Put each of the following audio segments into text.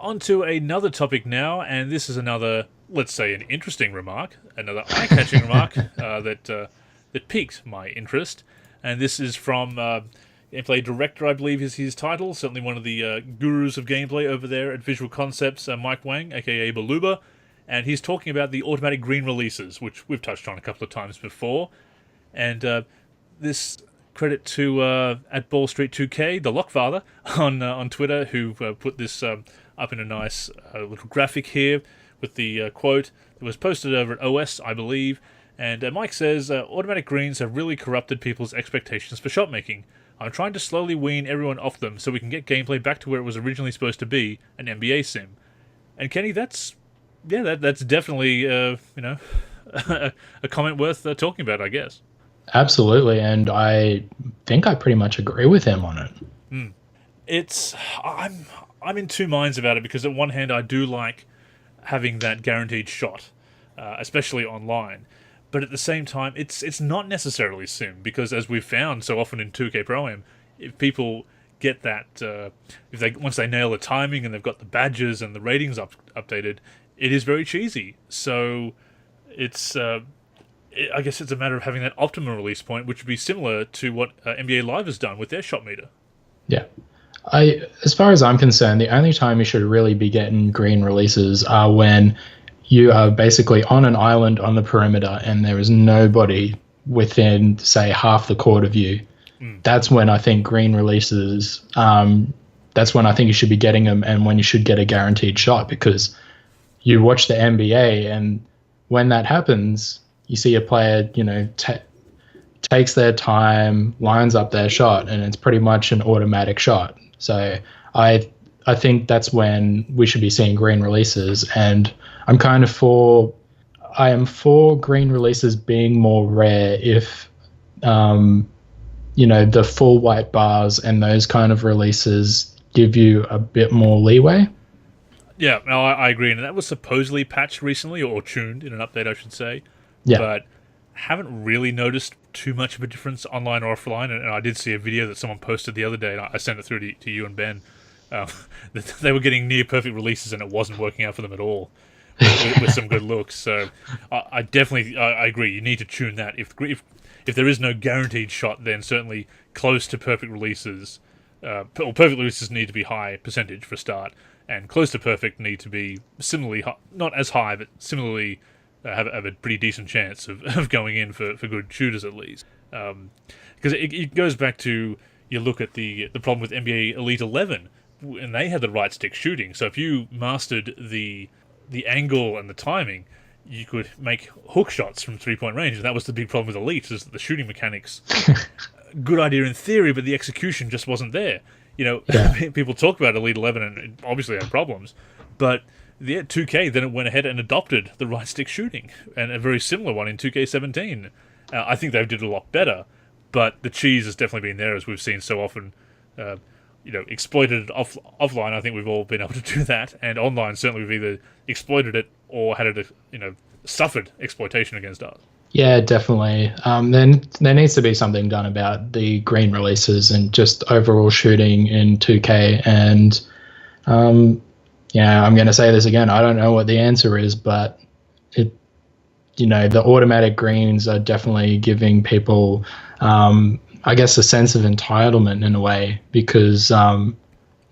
On to another topic now, and this is another, let's say, an interesting remark, another eye-catching remark that piqued my interest. And this is from Gameplay Director, I believe is his title, certainly one of the gurus of gameplay over there at Visual Concepts, Mike Wang, aka Baluba. And he's talking about the automatic green releases, which we've touched on a couple of times before. And this credit to at Ball Street 2K, the Lockfather, on Twitter, who put this up in a nice little graphic here with the quote that was posted over at OS, I believe. And Mike says, automatic greens have really corrupted people's expectations for shot making. I'm trying to slowly wean everyone off them so we can get gameplay back to where it was originally supposed to be, an NBA sim. And Kenny, that's definitely a comment worth talking about, I guess. Absolutely, and I think I pretty much agree with him on it. I'm in two minds about it, because on one hand I do like having that guaranteed shot, especially online. But at the same time, it's not necessarily sim, because as we've found so often in 2K Pro-Am, if people get that, once they nail the timing and they've got the badges and the ratings updated, it is very cheesy. So it's I guess it's a matter of having that optimum release point, which would be similar to what NBA Live has done with their shot meter. Yeah. As far as I'm concerned, the only time you should really be getting green releases are when you are basically on an island on the perimeter and there is nobody within, say, half the court of you. That's when I think green releases, that's when I think you should be getting them, and when you should get a guaranteed shot, because you watch the NBA and when that happens, you see a player, takes their time, lines up their shot, and it's pretty much an automatic shot. So I think that's when we should be seeing green releases, and I am for green releases being more rare if, the full white bars and those kind of releases give you a bit more leeway. Yeah, no, I agree, and that was supposedly patched recently, or tuned in an update, I should say. Yeah. But haven't really noticed too much of a difference online or offline, and I did see a video that someone posted the other day, and I sent it through to you and Ben, that they were getting near perfect releases and it wasn't working out for them at all with some good looks. So I definitely agree, you need to tune that. If there is no guaranteed shot, then certainly close to perfect releases, perfect releases need to be high percentage for a start, and close to perfect need to be similarly high, not as high, but similarly have a pretty decent chance of going in for good shooters at least. Because it goes back to, you look at the problem with NBA Elite 11, and they had the right stick shooting. So if you mastered the angle and the timing, you could make hook shots from 3-point range. And that was the big problem with Elite, is that the shooting mechanics, good idea in theory, but the execution just wasn't there. People talk about Elite 11 and it obviously had problems, but the 2K then went ahead and adopted the right stick shooting, and a very similar one in 2K17. I think they did a lot better, but the cheese has definitely been there, as we've seen so often. Exploited offline. I think we've all been able to do that, and online certainly we've either exploited it or had it, suffered exploitation against us. Yeah, definitely. Then there needs to be something done about the green releases and just overall shooting in 2K. And I'm going to say this again. I don't know what the answer is, but the automatic greens are definitely giving people, I guess, a sense of entitlement in a way, because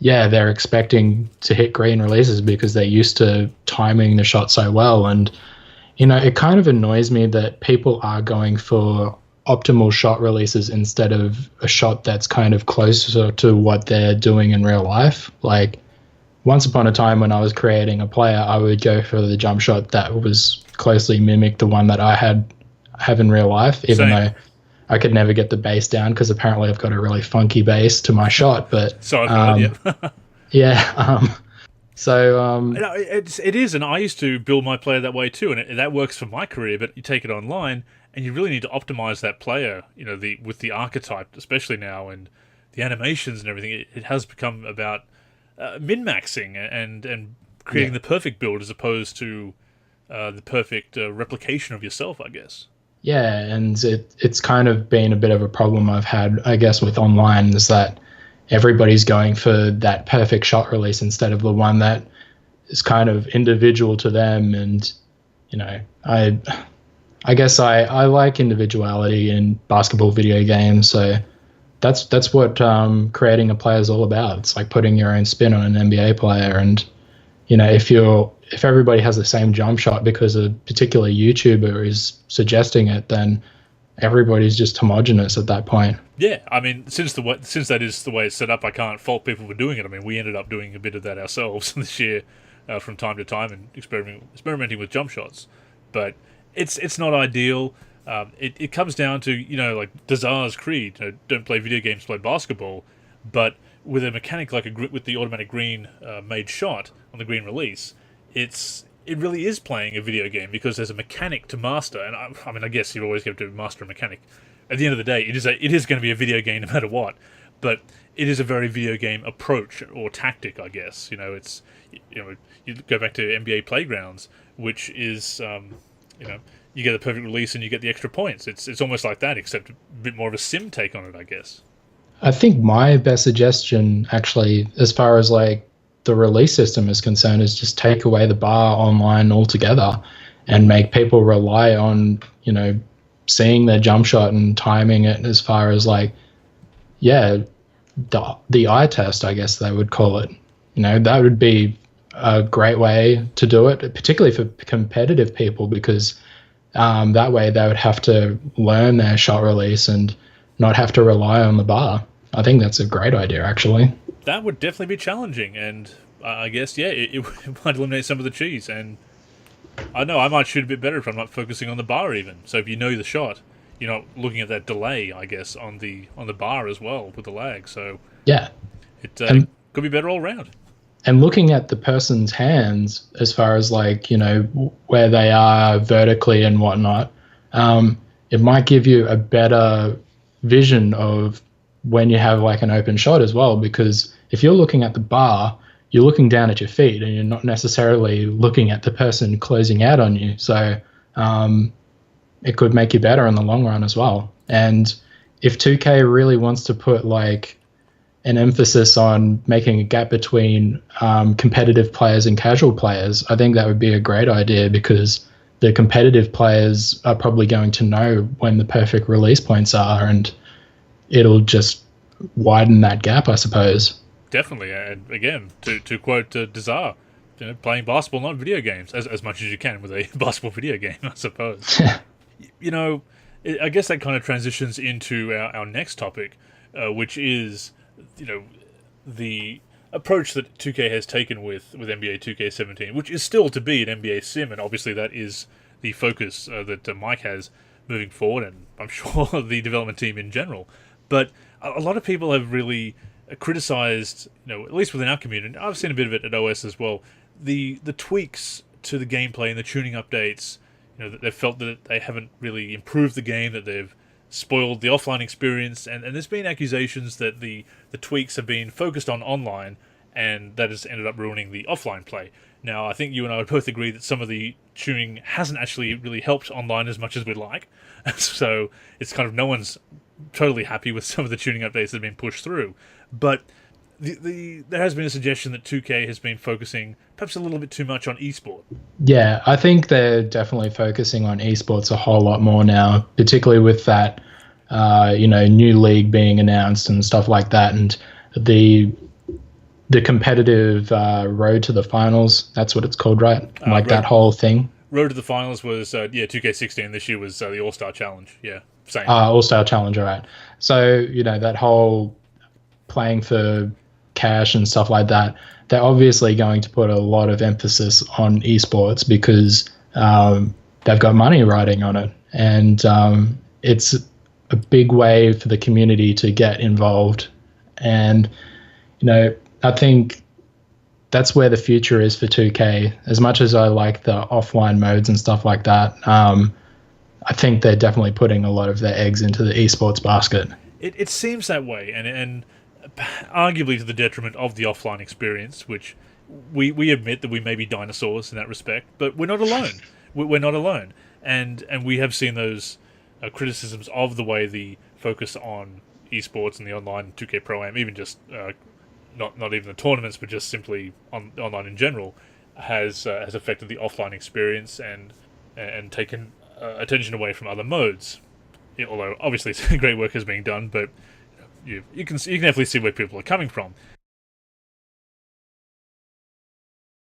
they're expecting to hit green releases because they're used to timing the shot so well. And it kind of annoys me that people are going for optimal shot releases instead of a shot that's kind of closer to what they're doing in real life. Like, once upon a time when I was creating a player, I would go for the jump shot that was closely mimicked the one that I have in real life, even though I could never get the bass down, because apparently I've got a really funky bass to my shot. But so I've heard, it is, and I used to build my player that way too, and that works for my career. But you take it online, and you really need to optimize that player. With the archetype, especially now, and the animations and everything. It has become about min-maxing and creating the perfect build, as opposed to the perfect replication of yourself, I guess. Yeah, and it's kind of been a bit of a problem I've had, I guess, with online, is that everybody's going for that perfect shot release instead of the one that is kind of individual to them. And you know, I guess I like individuality in basketball video games. So that's what creating a player is all about. It's like putting your own spin on an NBA player. And you know, if everybody has the same jump shot because a particular YouTuber is suggesting it, then everybody's just homogenous at that point. Yeah, I mean, since that is the way it's set up, I can't fault people for doing it. I mean, we ended up doing a bit of that ourselves this year, from time to time, and experimenting with jump shots. But it's not ideal. It comes down to, you know, like Dazar's creed: you know, don't play video games, play basketball. But with a mechanic like with the automatic green made shot on the green release, it really is playing a video game because there's a mechanic to master. And I mean, I guess you always have to master a mechanic. At the end of the day, it is going to be a video game no matter what. But it is a very video game approach or tactic, I guess. You know, you go back to NBA Playgrounds, which is you get the perfect release and you get the extra points. It's almost like that, except a bit more of a sim take on it, I guess. I think my best suggestion, actually, as far as like the release system is concerned, is just take away the bar online altogether and make people rely on, you know, seeing their jump shot and timing it as far as like, yeah, the eye test, I guess they would call it. You know, that would be a great way to do it, particularly for competitive people, because that way they would have to learn their shot release and not have to rely on the bar. I think that's a great idea, actually. That would definitely be challenging, and I guess, yeah, it might eliminate some of the cheese. And I know I might shoot a bit better if I'm not focusing on the bar even. So if you know the shot, you're not looking at that delay, I guess, on the bar as well with the lag. So yeah, it could be better all around. And looking at the person's hands as far as like, you know, where they are vertically and whatnot, it might give you a better vision of when you have like an open shot as well, because if you're looking at the bar, you're looking down at your feet and you're not necessarily looking at the person closing out on you. So it could make you better in the long run as well. And if 2K really wants to put like an emphasis on making a gap between competitive players and casual players, I think that would be a great idea, because the competitive players are probably going to know when the perfect release points are, and it'll just widen that gap, I suppose. Definitely, and again, to quote Dazar, you know, playing basketball, not video games, as much as you can with a basketball video game, I suppose. You know, I guess that kind of transitions into our next topic, which is, you know, the approach that 2K has taken with NBA 2K17, which is still to be an NBA sim, and obviously that is the focus that Mike has moving forward, and I'm sure the development team in general. But a lot of people have really criticized, you know, at least within our community, I've seen a bit of it at OS as well, the tweaks to the gameplay and the tuning updates. You know, that they've felt that they haven't really improved the game, that they've spoiled the offline experience, and there's been accusations that the tweaks have been focused on online, and that has ended up ruining the offline play. Now, I think you and I would both agree that some of the tuning hasn't actually really helped online as much as we'd like, so it's kind of no one's totally happy with some of the tuning updates that have been pushed through. But there has been a suggestion that 2K has been focusing perhaps a little bit too much on esport. Yeah, I think they're definitely focusing on esports a whole lot more now, particularly with that, you know, new league being announced and stuff like that, and the competitive road to the finals. That's what it's called, right? Like that whole thing. Road to the finals was 2K16. This year was the All-Star Challenge. Yeah, same. All-Star Challenge, right? So you know, that whole playing for cash and stuff like that, they're obviously going to put a lot of emphasis on esports because they've got money riding on it, and it's a big way for the community to get involved. And you know, I think that's where the future is for 2K. As much as I like the offline modes and stuff like that, I think they're definitely putting a lot of their eggs into the esports basket. It seems that way, and arguably to the detriment of the offline experience, which we admit that we may be dinosaurs in that respect, but we're not alone. We're not alone, and we have seen those criticisms of the way the focus on esports and the online 2K Pro-Am, even just not even the tournaments, but just simply online in general, has affected the offline experience and taken attention away from other modes. Although obviously great work is being done, but you can definitely see where people are coming from.